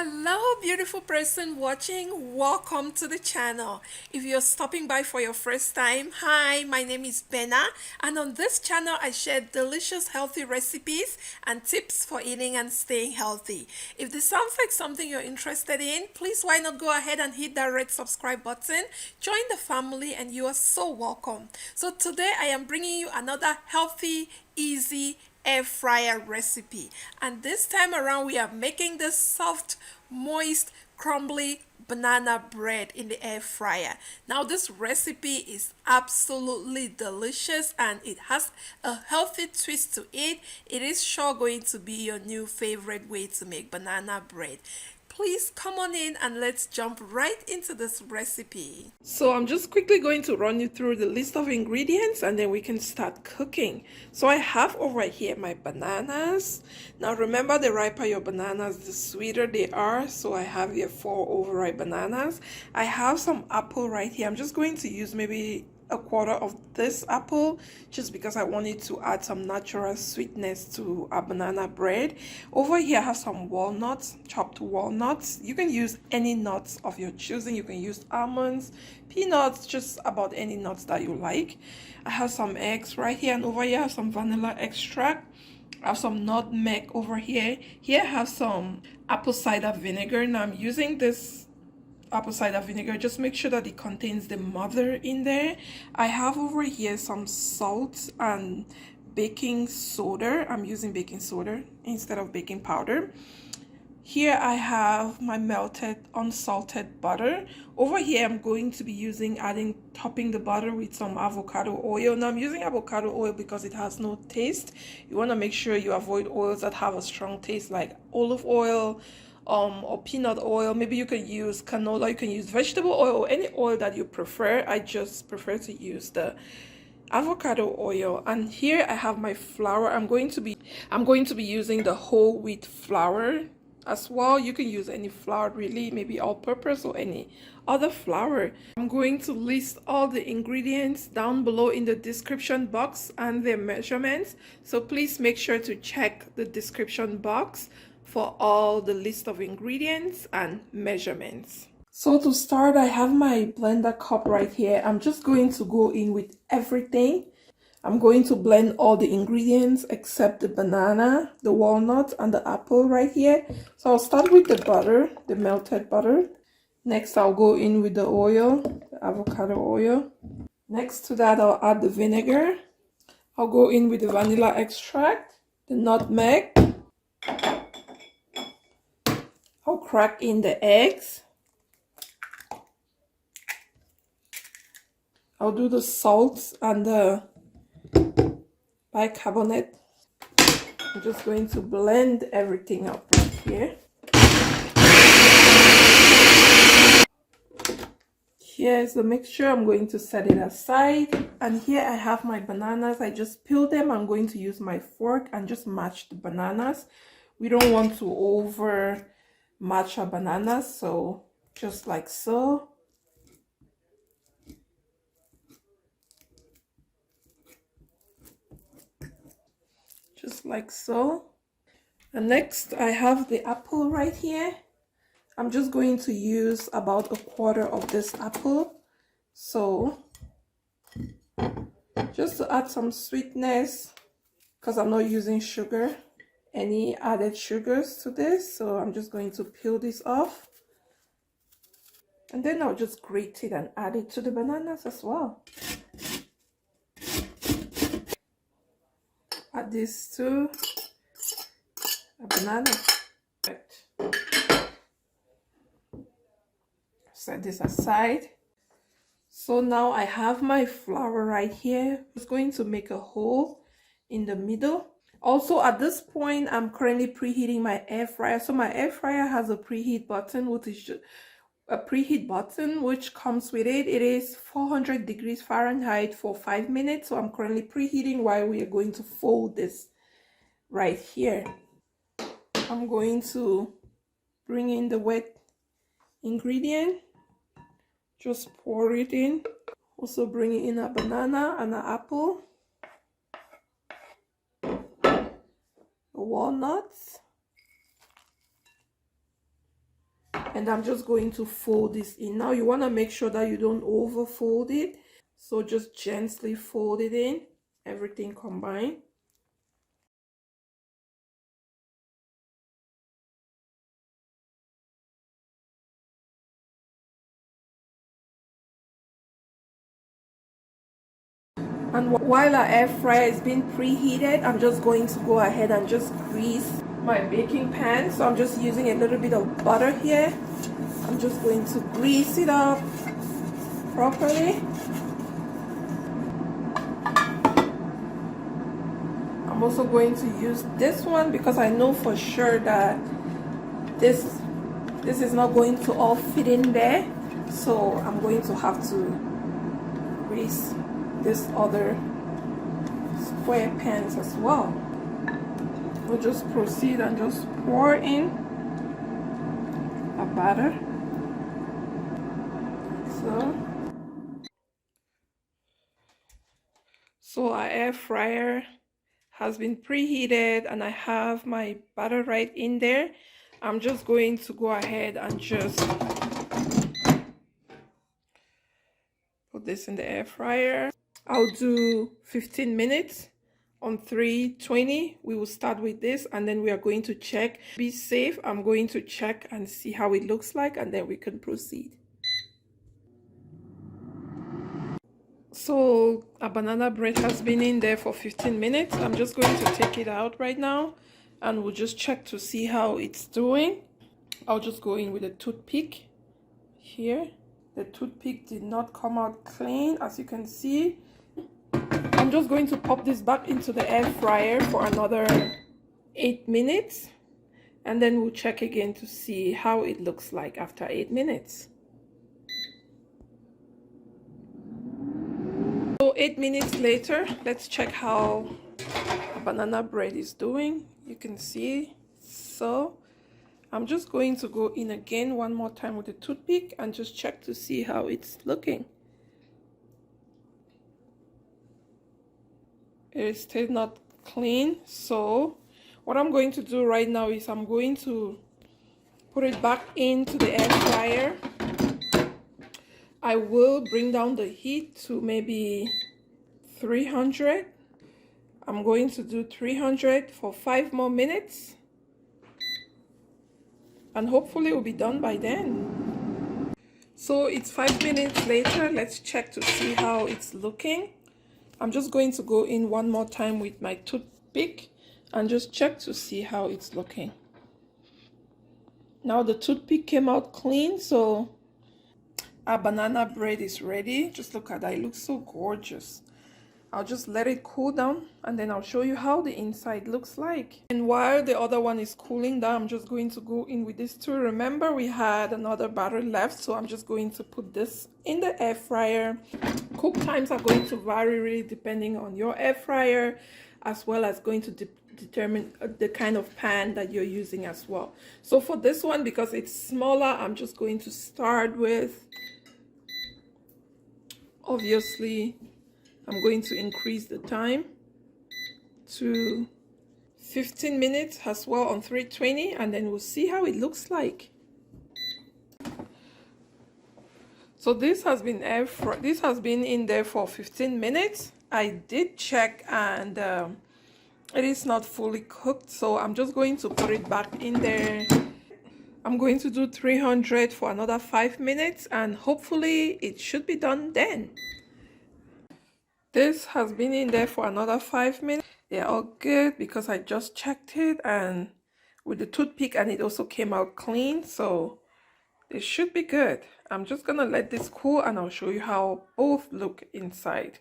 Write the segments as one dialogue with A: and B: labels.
A: Hello, beautiful person watching. Welcome to the channel. If you're stopping by for your first time, hi, my name is Benna, and on this channel, I share delicious, healthy recipes and tips for eating and staying healthy. If this sounds like something you're interested in, please why not go ahead and hit that red subscribe button, join the family, and you are so welcome. So today, I am bringing you another healthy, easy, air fryer recipe, and this time around we are making this soft, moist, crumbly banana bread in the air fryer. Now this recipe is absolutely delicious and it has a healthy twist to it. It is sure going to be your new favorite way to make banana bread. Please come on in and let's jump right into this recipe. So I'm just quickly going to run you through the list of ingredients and then we can start cooking. So I have over here my bananas. Now remember, the riper your bananas, the sweeter they are. So I have here 4 overripe bananas. I have some apple right here. I'm just going to use maybe a quarter of this apple just because I wanted to add some natural sweetness to our banana bread. Over here I have some walnuts, chopped walnuts. You can use any nuts of your choosing. You can use almonds, peanuts, just about any nuts that you like. I have some eggs right here, and over here I have some vanilla extract. I have some nutmeg over here. Here I have some apple cider vinegar. Now I'm using this apple cider vinegar. Just make sure that it contains the mother in there. I have over here some salt and baking soda. I'm using baking soda instead of baking powder. Here I have my melted unsalted butter. Over here I'm going to be topping the butter with some avocado oil. Now I'm using avocado oil because it has no taste. You want to make sure you avoid oils that have a strong taste, like olive oil, or peanut oil. Maybe you can use canola, you can use vegetable oil, or any oil that you prefer. I just prefer to use the avocado oil. And here I have my flour. I'm going to be using the whole wheat flour as well. You can use any flour really, maybe all purpose or any other flour. I'm going to list all the ingredients down below in the description box and their measurements, so please make sure to check the description box for all the list of ingredients and measurements. So to start, I have my blender cup right here. I'm just going to go in with everything. I'm going to blend all the ingredients except the banana, the walnut, and the apple right here. So I'll start with the butter, the melted butter. Next, I'll go in with the oil, the avocado oil. Next to that, I'll add the vinegar. I'll go in with the vanilla extract, the nutmeg. I'll crack in the eggs. I'll do the salt and the bicarbonate. I'm just going to blend everything up right here. Here's the mixture. I'm going to set it aside. And here I have my bananas. I just peeled them. I'm going to use my fork and just match the bananas. We don't want to over match our bananas, so just like so. Just like so. And next I have the apple right here. I'm just going to use about a quarter of this apple, so just to add some sweetness, because I'm not using sugar, any added sugars to this. So I'm just going to peel this off, and then I'll just grate it and add it to the bananas as well. Add this to a banana. Set this aside. So now I have my flour right here. I'm just going to make a hole in the middle. Also at this point, I'm currently preheating my air fryer. So my air fryer has a preheat button, which comes with it. It is 400 degrees Fahrenheit for 5 minutes. So I'm currently preheating while we are going to fold this right here. I'm going to bring in the wet ingredient. Just pour it in. Also bring in a banana and an apple, walnuts, and I'm just going to fold this in. Now you want to make sure that you don't over fold it, so just gently fold it in, everything combined. And while our air fryer is being preheated, I'm just going to go ahead and just grease my baking pan. So I'm just using a little bit of butter here. I'm just going to grease it up properly. I'm also going to use this one because I know for sure that this is not going to all fit in there. So I'm going to have to grease this other square pans as well. We'll just proceed and just pour in a batter. So our air fryer has been preheated and I have my batter right in there. I'm just going to go ahead and just put this in the air fryer. I'll do 15 minutes on 320. We will start with this and then we are going to check. Be safe. I'm going to check and see how it looks like and then we can proceed. So a banana bread has been in there for 15 minutes. I'm just going to take it out right now and we'll just check to see how it's doing. I'll just go in with a toothpick here. The toothpick did not come out clean, as you can see. I'm just going to pop this back into the air fryer for another 8 minutes and then we'll check again to see how it looks like after 8 minutes. So 8 minutes later, let's check how a banana bread is doing. You can see. So I'm just going to go in again one more time with the toothpick and just check to see how it's looking. It is still not clean, so what I'm going to do right now is I'm going to put it back into the air fryer. I will bring down the heat to maybe 300. I'm going to do 300 for 5 more minutes and hopefully it will be done by then. So it's 5 minutes later. Let's check to see how it's looking. I'm just going to go in one more time with my toothpick and just check to see how it's looking. Now the toothpick came out clean, so our banana bread is ready. Just look at that, it looks so gorgeous. I'll just let it cool down and then I'll show you how the inside looks like. And while the other one is cooling down, I'm just going to go in with this too. Remember, we had another batter left, so I'm just going to put this in the air fryer. Cook times are going to vary really depending on your air fryer, as well as going to determine the kind of pan that you're using as well. So for this one, because it's smaller, I'm just going to start with, obviously, I'm going to increase the time to 15 minutes as well on 320 and then we'll see how it looks like. So this has been in there for 15 minutes. I did check and it is not fully cooked, so I'm just going to put it back in there. I'm going to do 300 for another 5 minutes and hopefully it should be done then. This has been in there for another 5 minutes. They're all good because I just checked it and with the toothpick and it also came out clean, so it should be good. I'm just gonna let this cool and I'll show you how both look inside.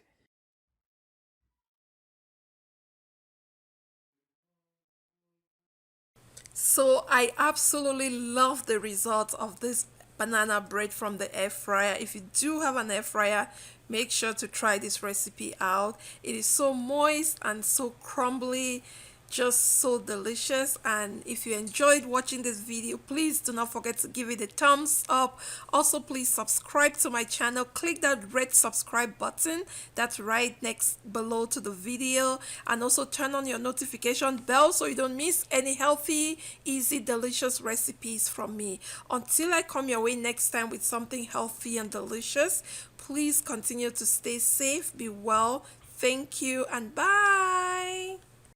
A: So I absolutely love the results of this banana bread from the air fryer. If you do have an air fryer, make sure to try this recipe out. It is so moist and so crumbly. just so delicious. And if you enjoyed watching this video, please do not forget to give it a thumbs up. Also, please subscribe to my channel. Click that red subscribe button that's right next below to the video, and also turn on your notification bell so you don't miss any healthy, easy, delicious recipes from me. Until I come your way next time with something healthy and delicious, please continue to stay safe, be well. Thank you, and bye.